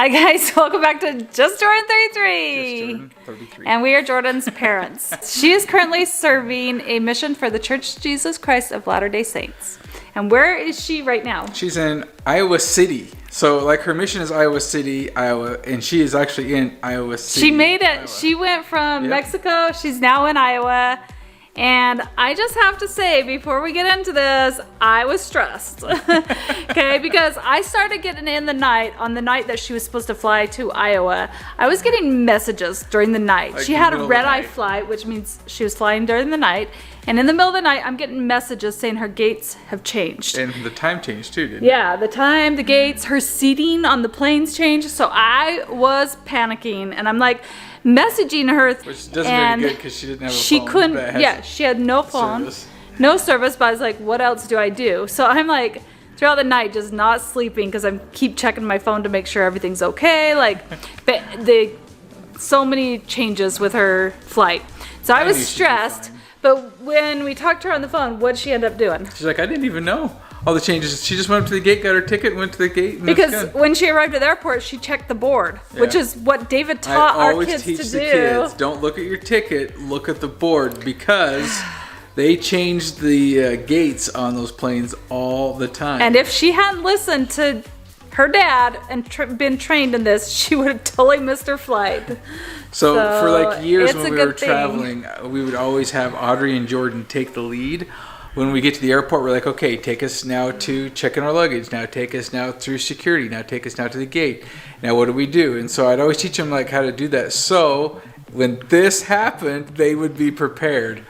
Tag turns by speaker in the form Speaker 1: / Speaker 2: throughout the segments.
Speaker 1: Hi guys, welcome back to Just Jordan 33.
Speaker 2: Just Jordan 33.
Speaker 1: And we are Jordan's parents. She is currently serving a mission for the Church of Jesus Christ of Latter-day Saints. And where is she right now?
Speaker 2: She's in Iowa City. So like her mission is Iowa City, Iowa, and she is actually in Iowa City.
Speaker 1: She made it.
Speaker 2: Iowa.
Speaker 1: She went from Mexico. She's now in Iowa. And I just have to say, before we get into this, I was stressed. Okay, because I started getting in the night, on the night that she was supposed to fly to Iowa, I was getting messages during the night.
Speaker 2: Like
Speaker 1: she had a red-eye flight, which means she was flying during the night. And in the middle of the night, I'm getting messages saying her gates have changed.
Speaker 2: And the time changed too, didn't it?
Speaker 1: Yeah, the time, the gates, her seating on the planes changed. So I was panicking, and I'm like messaging her.
Speaker 2: Which doesn't make it good because she didn't have a phone.
Speaker 1: She couldn't, yeah, she had no phone, no service, but I was like, what else do I do? So I'm like, throughout the night, just not sleeping because I keep checking my phone to make sure everything's okay. Like, but so many changes with her flight. So I was stressed. But when we talked to her on the phone, what'd she end up doing?
Speaker 2: She's like, I didn't even know all the changes. She just went up to the gate, got her ticket, went to the gate. And
Speaker 1: because when she arrived at the airport, she checked the board, which is what David taught our kids to do. I always teach the kids,
Speaker 2: don't look at your ticket, look at the board, because they change the gates on those planes all the time.
Speaker 1: And if she hadn't listened to her dad and been trained in this, she would have totally missed her flight.
Speaker 2: So for like years when we were traveling, we would always have Audrey and Jordan take the lead. When we get to the airport, we're like, okay, take us now to check in our luggage. Now take us now through security. Now take us now to the gate. Now what do we do? And so I'd always teach them like how to do that. So when this happened, they would be prepared.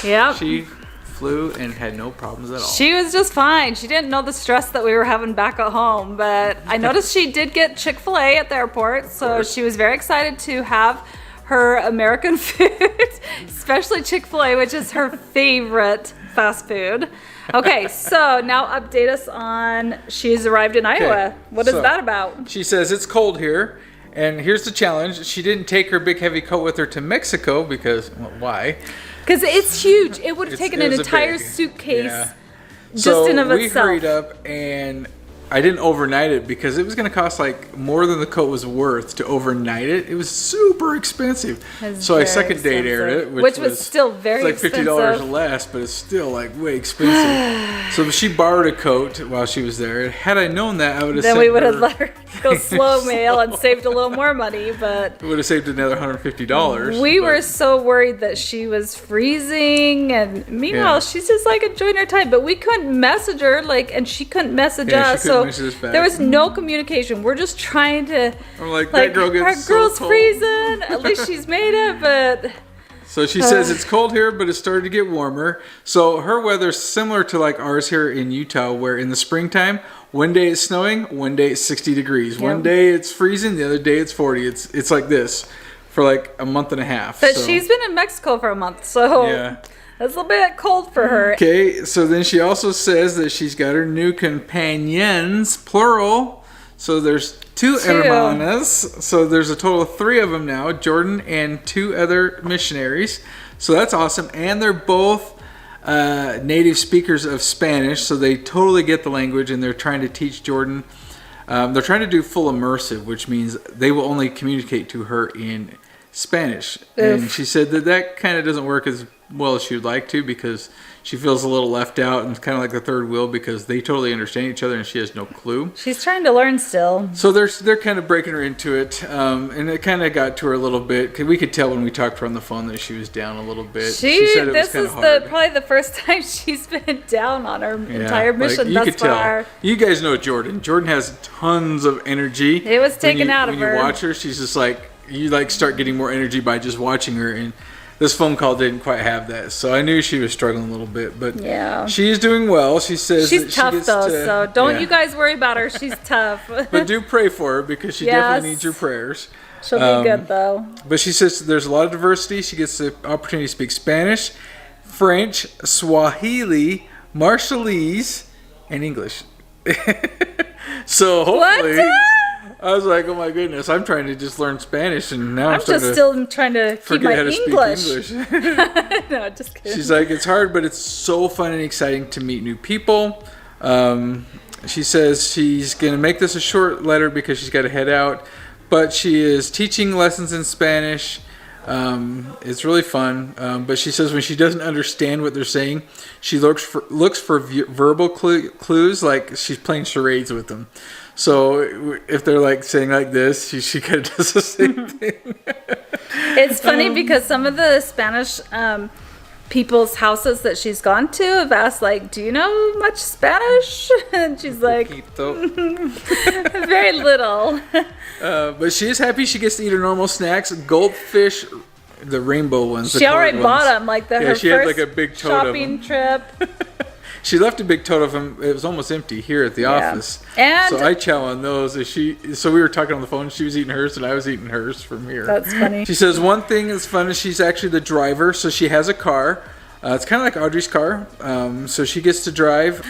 Speaker 1: Yeah.
Speaker 2: She flew and had no problems at all.
Speaker 1: She was just fine. She didn't know the stress that we were having back at home, but I noticed she did get Chick-fil-A at the airport, so she was very excited to have her American food, especially Chick-fil-A, which is her favorite fast food. Okay, so now update us on she's arrived in Iowa. What is that about?
Speaker 2: She says it's cold here. And here's the challenge. She didn't take her big heavy coat with her to Mexico because, well, why?
Speaker 1: Because it's huge. It would have taken an entire suitcase just in of itself.
Speaker 2: So we hurried up, and I didn't overnight it because it was going to cost like more than the coat was worth to overnight it. It was super expensive. So I second date aired it, which was
Speaker 1: still very
Speaker 2: expensive. Like $50 less, but it's still like way expensive. So she borrowed a coat while she was there. Had I known that, I would have.
Speaker 1: Then we would have let her go slow mail and saved a little more money, but
Speaker 2: it would have saved another $150.
Speaker 1: We were so worried that she was freezing, and meanwhile she's just like enjoying her time. But we couldn't message her, and she couldn't message us. So there was no communication. We're just trying to.
Speaker 2: I'm like that girl gets
Speaker 1: our girl's freezing. At least she's made it, but.
Speaker 2: So she says it's cold here, but it's starting to get warmer. So her weather's similar to like ours here in Utah, where in the springtime, one day it's snowing, one day it's 60 degrees. Yep. One day it's freezing, the other day it's 40. It's like this for like a month and a half.
Speaker 1: But she's been in Mexico for a month, so it's a little bit cold for her.
Speaker 2: Okay, so then she also says that she's got her new companions, plural. So there's two hermanas. So there's a total of 3 of them now, Jordan and 2 other missionaries. So that's awesome. And they're both native speakers of Spanish, so they totally get the language, and they're trying to teach Jordan. They're trying to do full immersive, which means they will only communicate to her in Spanish. And she said that kind of doesn't work as well as she would like to, because she feels a little left out and kind of like the third wheel, because they totally understand each other and she has no clue.
Speaker 1: She's trying to learn still.
Speaker 2: So they're kind of breaking her into it, and it kind of got to her a little bit. We could tell when we talked to her on the phone that she was down a little bit. She said it was kind of hard.
Speaker 1: Probably the first time she's been down on her entire mission thus far.
Speaker 2: You guys know Jordan. Jordan has tons of energy.
Speaker 1: It was taken out of her.
Speaker 2: When you watch her, she's just like, you like start getting more energy by just watching her, and this phone call didn't quite have that, so I knew she was struggling a little bit, but she's doing well. She says
Speaker 1: she's tough though, so don't you guys worry about her. She's tough.
Speaker 2: But do pray for her, because she definitely needs your prayers.
Speaker 1: She'll be good though.
Speaker 2: But she says there's a lot of diversity. She gets the opportunity to speak Spanish, French, Swahili, Marshallese, and English. So hopefully. I was like, oh my goodness, I'm trying to just learn Spanish, and now I'm
Speaker 1: still trying to keep my
Speaker 2: English.
Speaker 1: No, just kidding.
Speaker 2: She's like, it's hard, but it's so fun and exciting to meet new people. She says she's going to make this a short letter because she's got to head out. But she is teaching lessons in Spanish. It's really fun. But she says when she doesn't understand what they're saying, she looks for verbal clues, like she's playing charades with them. So if they're like saying like this, she kind of does the same thing.
Speaker 1: It's funny because some of the Spanish people's houses that she's gone to have asked, like, do you know much Spanish? And she's like, very little.
Speaker 2: But she is happy she gets to eat her normal snacks. Goldfish, the rainbow ones.
Speaker 1: She already bought them, like her
Speaker 2: she
Speaker 1: first
Speaker 2: had like a big tote
Speaker 1: shopping trip.
Speaker 2: She left a big tote of them. It was almost empty here at the office.
Speaker 1: And
Speaker 2: so I chow on those. So we were talking on the phone. She was eating hers, and I was eating hers from here.
Speaker 1: That's funny.
Speaker 2: She says one thing that's fun is she's actually the driver, so she has a car. It's kind of like Audrey's car, so she gets to drive.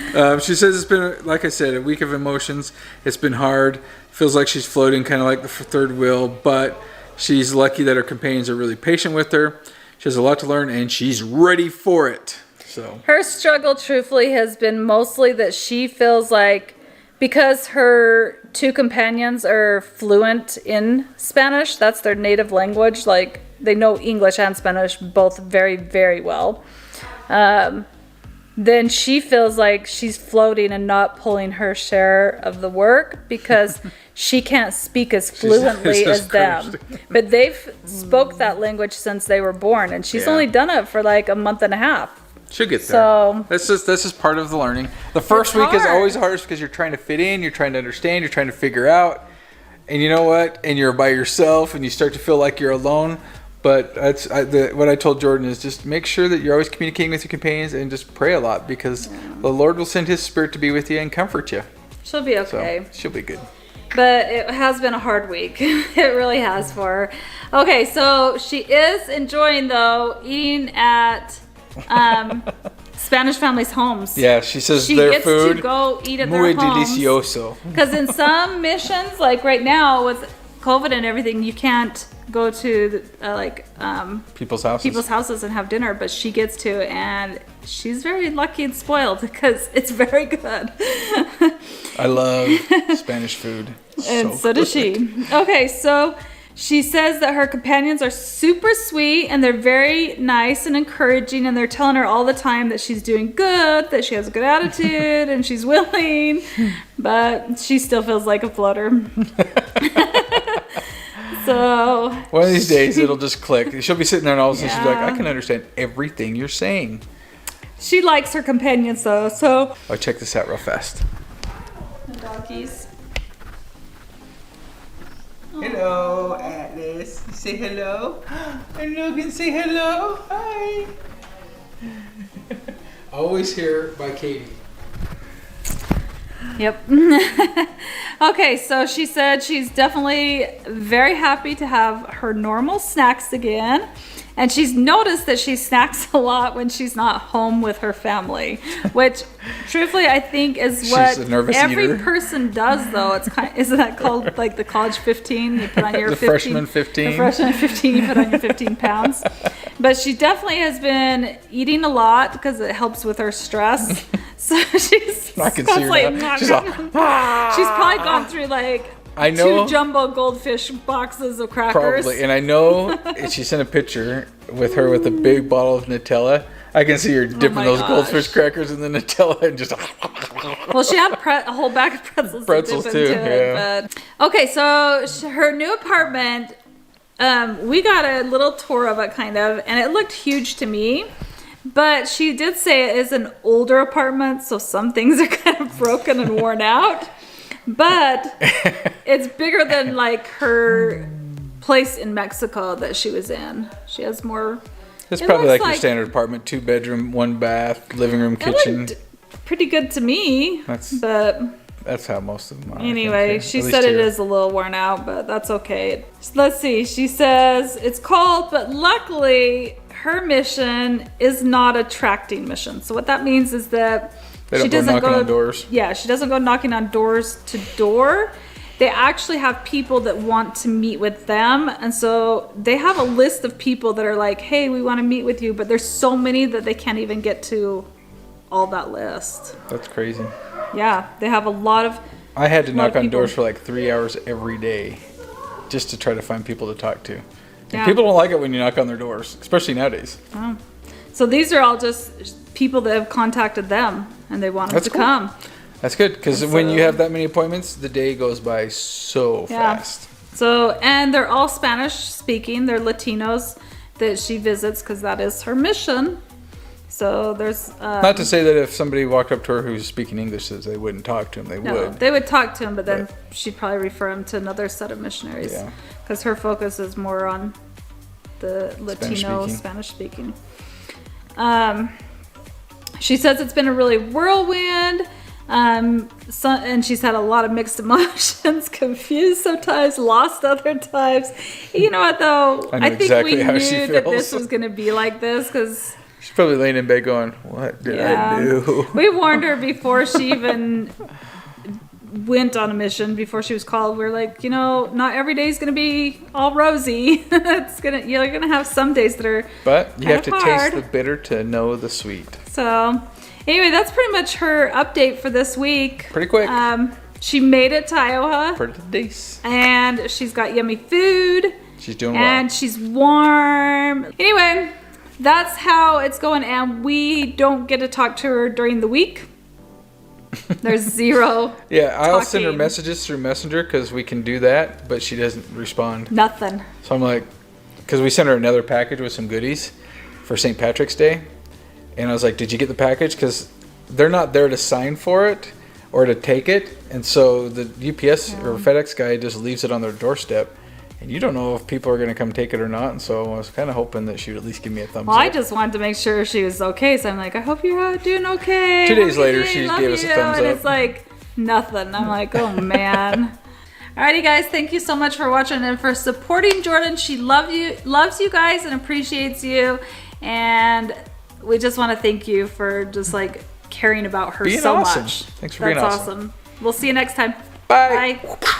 Speaker 2: She says it's been, like I said, a week of emotions. It's been hard. Feels like she's floating, kind of like the third wheel, but she's lucky that her companions are really patient with her. She has a lot to learn, and she's ready for it. So
Speaker 1: her struggle, truthfully, has been mostly that she feels like because her two companions are fluent in Spanish, that's their native language, like they know English and Spanish both very, very well. Then she feels like she's floating and not pulling her share of the work because she can't speak as fluently as them. But they've spoke that language since they were born, and she's only done it for like a month and a half.
Speaker 2: She'll get there.
Speaker 1: So
Speaker 2: that's just part of the learning. The first week is always hardest because you're trying to fit in, you're trying to understand, you're trying to figure out. And you know what? And you're by yourself, and you start to feel like you're alone. But what I told Jordan is just make sure that you're always communicating with your companions and just pray a lot because the Lord will send His Spirit to be with you and comfort you.
Speaker 1: She'll be okay.
Speaker 2: So she'll be good.
Speaker 1: But it has been a hard week. It really has for her. Okay, so she is enjoying, though, eating at Spanish families' homes.
Speaker 2: Yeah, she says
Speaker 1: she
Speaker 2: their
Speaker 1: gets
Speaker 2: food
Speaker 1: to go eat at
Speaker 2: muy
Speaker 1: their homes.
Speaker 2: delicioso.
Speaker 1: Because in some missions, like right now with COVID and everything, you can't go to
Speaker 2: people's houses
Speaker 1: and have dinner, but she gets to, and she's very lucky and spoiled because it's very good.
Speaker 2: I love Spanish food.
Speaker 1: And so does she. Okay, so she says that her companions are super sweet and they're very nice and encouraging, and they're telling her all the time that she's doing good, that she has a good attitude, and she's willing, but she still feels like a floater. So
Speaker 2: one of these days it'll just click. She'll be sitting there and all of a sudden she'll be like, I can understand everything you're saying.
Speaker 1: She likes her companions though, so.
Speaker 2: Oh, check this out real fast.
Speaker 1: The donkeys.
Speaker 2: Hello, Atlas. Say hello. And Logan, say hello. Hi. Always here by Katie.
Speaker 1: Yep. Okay, so she said she's definitely very happy to have her normal snacks again. And she's noticed that she snacks a lot when she's not home with her family, which truthfully I think is what every person does though. It's isn't that called like the college 15? You put on your
Speaker 2: the
Speaker 1: 15,
Speaker 2: freshman 15.
Speaker 1: The freshman 15, you put on your 15 pounds. But she definitely has been eating a lot because it helps with her stress. So she's
Speaker 2: I can see her now. She's
Speaker 1: probably gone through like
Speaker 2: I know
Speaker 1: 2 jumbo goldfish boxes of crackers.
Speaker 2: Probably, and I know she sent a picture with her with a big bottle of Nutella. I can see her dipping those goldfish crackers in the Nutella and just.
Speaker 1: Well, she had a whole bag of pretzels.
Speaker 2: Pretzels
Speaker 1: to
Speaker 2: too.
Speaker 1: dip into
Speaker 2: Yeah.
Speaker 1: But. Okay, so her new apartment. We got a little tour of it, kind of, and it looked huge to me. But she did say it is an older apartment, so some things are kind of broken and worn out. But it's bigger than like her place in Mexico that she was in. She has more.
Speaker 2: It's probably like your standard apartment: 2 bedroom, 1 bath, living room, kitchen.
Speaker 1: It looked pretty good to me.
Speaker 2: That's how most of them are.
Speaker 1: Anyway, she said it is a little worn out, but that's okay. Let's see. She says it's called, but luckily her mission is not a tracting mission. So what that means is that she doesn't go
Speaker 2: on doors.
Speaker 1: Yeah, she doesn't go knocking on doors to door. They actually have people that want to meet with them, and so they have a list of people that are like, "Hey, we want to meet with you," but there's so many that they can't even get to all that list.
Speaker 2: That's crazy.
Speaker 1: Yeah, they have a lot of.
Speaker 2: I had to knock on
Speaker 1: people.
Speaker 2: doors for like 3 hours every day just to try to find people to talk to. And
Speaker 1: Yeah.
Speaker 2: people don't like it when you knock on their doors, especially nowadays.
Speaker 1: Oh. So these are all just people that have contacted them and they want them to come.
Speaker 2: That's good, because
Speaker 1: And
Speaker 2: when
Speaker 1: so-
Speaker 2: you have that many appointments, the day goes by so fast.
Speaker 1: So, and they're all Spanish speaking. They're Latinos that she visits because that is her mission. So there's...
Speaker 2: Not to say that if somebody walked up to her who's speaking English, that they wouldn't talk to him. They
Speaker 1: no,
Speaker 2: would.
Speaker 1: they would talk to him, but then she'd probably refer him to another set of missionaries.
Speaker 2: Yeah.
Speaker 1: Because her focus is more on the Latino
Speaker 2: Spanish-speaking.
Speaker 1: Spanish speaking. She says it's been a really whirlwind. And she's had a lot of mixed emotions, confused sometimes, lost other times. You know what though?
Speaker 2: I know
Speaker 1: think
Speaker 2: exactly
Speaker 1: we
Speaker 2: how
Speaker 1: knew
Speaker 2: she
Speaker 1: that
Speaker 2: feels.
Speaker 1: this was going to be like this because
Speaker 2: She's probably laying in bed going, "What did I do?"
Speaker 1: we warned her before she even went on a mission. Before she was called, we were like, not every day is going to be all rosy. You're going to have some days that are.
Speaker 2: But you have to
Speaker 1: hard.
Speaker 2: taste the bitter to know the sweet.
Speaker 1: So, anyway, that's pretty much her update for this week.
Speaker 2: Pretty quick.
Speaker 1: She made it to Iowa.
Speaker 2: Pretty decent.
Speaker 1: And she's got yummy food.
Speaker 2: She's doing well.
Speaker 1: And she's warm. Anyway, that's how it's going. And we don't get to talk to her during the week. There's zero.
Speaker 2: Yeah, I'll send her
Speaker 1: talking.
Speaker 2: messages through Messenger because we can do that, but she doesn't respond.
Speaker 1: Nothing.
Speaker 2: So I'm like, because we sent her another package with some goodies for St. Patrick's Day. And I was like, did you get the package? Because they're not there to sign for it or to take it. And so the UPS or FedEx guy just leaves it on their doorstep. And you don't know if people are going to come take it or not. And so I was kind of hoping that she would at least give me a thumbs
Speaker 1: Well,
Speaker 2: up.
Speaker 1: I just wanted to make sure she was okay. So I'm like, I hope you're doing okay.
Speaker 2: 2 days
Speaker 1: Love
Speaker 2: later,
Speaker 1: you,
Speaker 2: she
Speaker 1: love
Speaker 2: gave us a
Speaker 1: you.
Speaker 2: thumbs
Speaker 1: And
Speaker 2: up.
Speaker 1: it's like nothing. I'm like, oh man. Alrighty, guys. Thank you so much for watching and for supporting Jordan. She loves you guys and appreciates you. And we just want to thank you for just like caring about her
Speaker 2: Being
Speaker 1: so
Speaker 2: awesome.
Speaker 1: much.
Speaker 2: Thanks for being awesome.
Speaker 1: We'll see you next time.
Speaker 2: Bye.
Speaker 1: Bye.